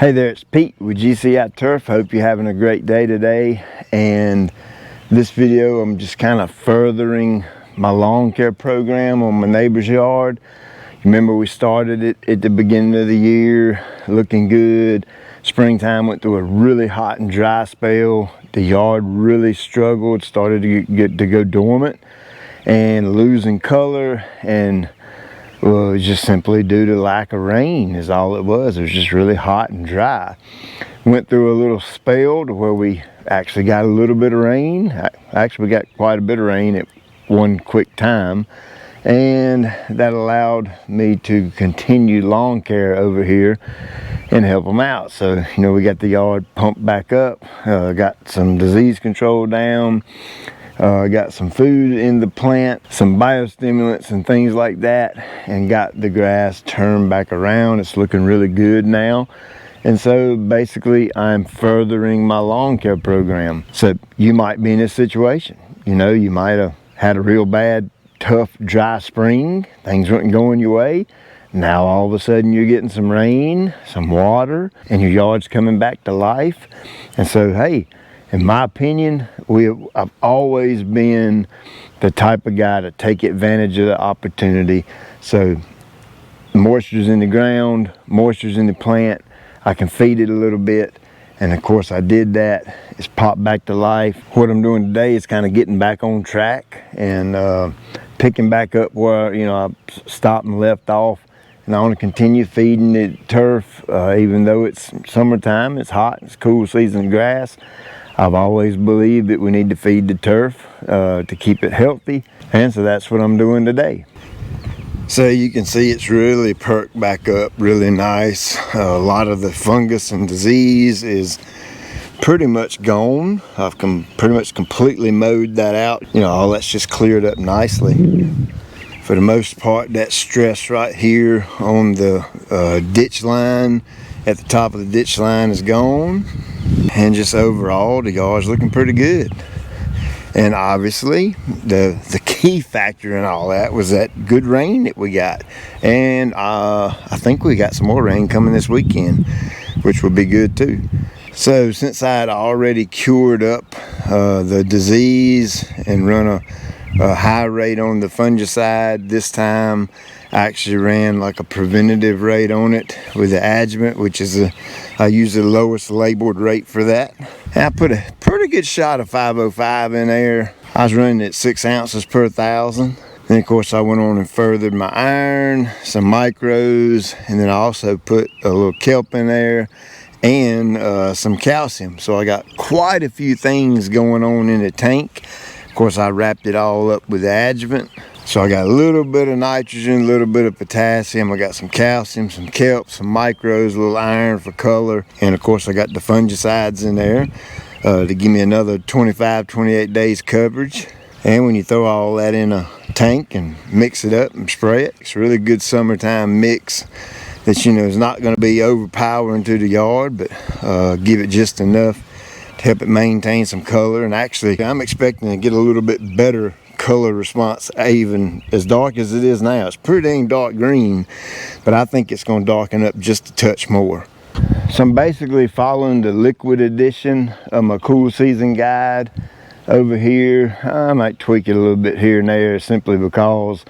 Hey there, it's Pete with GCI Turf. Hope you're having a great day today. And this video, I'm just kind of furthering my lawn care program on my neighbor's yard. Remember, we started it at the beginning of the year, looking good. Springtime went through a really hot and dry spell. The yard really struggled, started to go dormant and losing color, and well, it was just simply due to lack of rain is all it was. It was just really hot and dry. Went through a little spell to where we actually got a little bit of rain. Actually, we got quite a bit of rain at one quick time. And that allowed me to continue lawn care over here and help them out. So, you know, we got the yard pumped back up, got some disease control down, got some food in the plant, some biostimulants and things like that, and got the grass turned back around. It's looking really good now. And so basically I'm furthering my lawn care program. So you might be in this situation. You know, you might have had a real bad, tough, dry spring. Things weren't going your way. Now all of a sudden you're getting some rain, some water, and your yard's coming back to life. And so, hey, in my opinion, I've always been the type of guy to take advantage of the opportunity. So moisture's in the ground, moisture's in the plant, I can feed it a little bit. And of course I did that. It's popped back to life. What I'm doing today is kind of getting back on track and picking back up where, you know, I stopped and left off. And I want to continue feeding the turf, even though it's summertime, it's hot, it's cool season grass. I've always believed that we need to feed the turf to keep it healthy, and so that's what I'm doing today. So you can see it's really perked back up, really nice. A lot of the fungus and disease is pretty much gone. I've pretty much completely mowed that out. You know, all that's just cleared up nicely. For the most part, that stress right here on the ditch line, at the top of the ditch line, is gone. And just overall, the yard's looking pretty good. And obviously, the key factor in all that was that good rain that we got. And I think we got some more rain coming this weekend, which would be good too. So since I had already cured up the disease and run a high rate on the fungicide, this time I actually ran like a preventative rate on it with the adjuvant, which is I use the lowest labeled rate for that. And I put a pretty good shot of 505 in there. I was running at 6 ounces per 1,000. Then of course I went on and furthered my iron, some micros, and then I also put a little kelp in there and some calcium. So I got quite a few things going on in the tank. Of course I wrapped it all up with the adjuvant. So I got a little bit of nitrogen, a little bit of potassium, I got some calcium, some kelp, some micros, a little iron for color, and of course I got the fungicides in there to give me another 25, 28 days coverage. And when you throw all that in a tank and mix it up and spray it, it's a really good summertime mix that, you know, is not going to be overpowering to the yard, but give it just enough to help it maintain some color. And actually I'm expecting to get a little bit better color response, even as dark as it is now. It's pretty dang dark green, but I think it's going to darken up just a touch more. So I'm basically following the liquid edition of my cool season guide over here. I might tweak it a little bit here and there simply because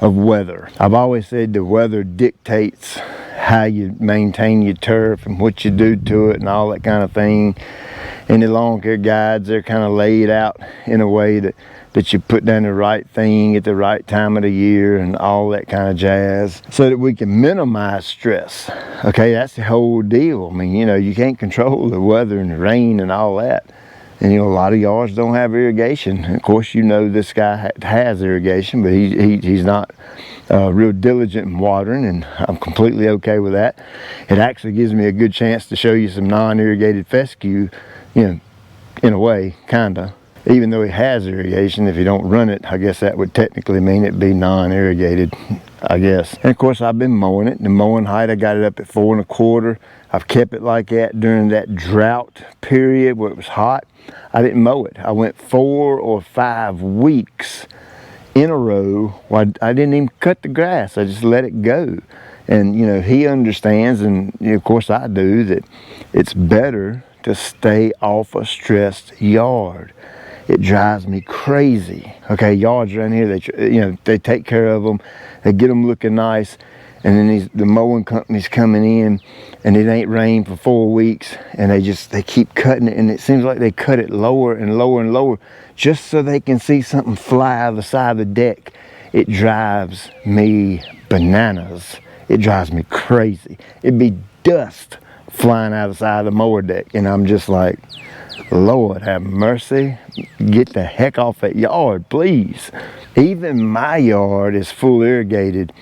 of weather. I've always said the weather dictates how you maintain your turf and what you do to it and all that kind of thing. In the lawn care guides, they're kind of laid out in a way that you put down the right thing at the right time of the year and all that kind of jazz so that we can minimize stress. Okay, that's the whole deal. I mean, you know, you can't control the weather and the rain and all that. And, you know, a lot of yards don't have irrigation. And of course, you know, this guy has irrigation, but he's not real diligent in watering, and I'm completely okay with that. It actually gives me a good chance to show you some non-irrigated fescue, you know, in a way, kinda. Even though it has irrigation, if you don't run it, I guess that would technically mean it'd be non-irrigated, I guess. And of course, I've been mowing it. The mowing height, I got it up at 4 1/4. I've kept it like that during that drought period where it was hot. I didn't mow it. I went 4 or 5 weeks in a row where I didn't even cut the grass. I just let it go. And you know, he understands, and you know, of course I do, that it's better to stay off a stressed yard. It drives me crazy. Okay, yards around here, they take care of them, they get them looking nice, and then the mowing company's coming in, and it ain't rained for 4 weeks, and they keep cutting it, and it seems like they cut it lower and lower and lower just so they can see something fly out of the side of the deck. It drives me bananas. It drives me crazy. It'd be dust flying out of the side of the mower deck, and I'm just like, Lord have mercy, get the heck off that yard, please. Even my yard is full irrigated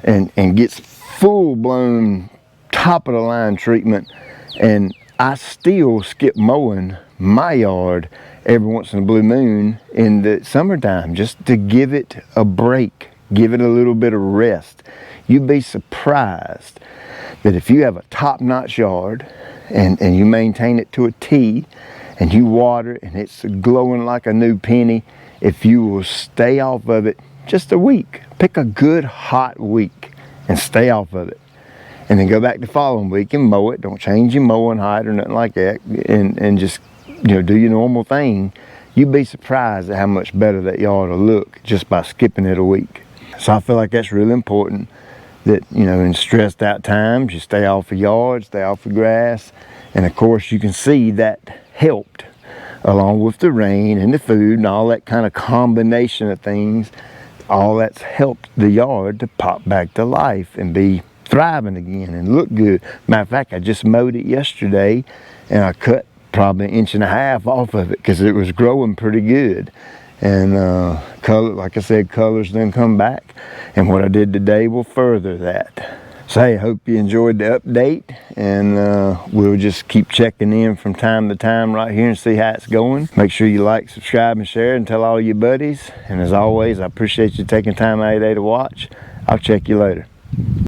and gets full-blown top-of-the-line treatment, and I still skip mowing my yard every once in a blue moon in the summertime just to give it a break, give it a little bit of rest. You'd be surprised that if you have a top-notch yard and you maintain it to a T, and you water it and it's glowing like a new penny, if you will stay off of it just a week, pick a good hot week and stay off of it, and then go back the following week and mow it. Don't change your mowing height or nothing like that, and just, you know, do your normal thing. You'd be surprised at how much better that yard will look just by skipping it a week. So I feel like that's really important, that, you know, in stressed out times, you stay off the yard, stay off the grass. And of course you can see that helped, along with the rain and the food and all that kind of combination of things. All that's helped the yard to pop back to life and be thriving again and look good. Matter of fact, I just mowed it yesterday, and I cut probably 1.5 inches off of it because it was growing pretty good. And color, like I said, colors then come back, and what I did today will further that. So hey, I hope you enjoyed the update, and we'll just keep checking in from time to time right here and see how it's going. Make sure you like, subscribe, and share, and tell all your buddies. And as always, I appreciate you taking time out of your day to watch. I'll check you later.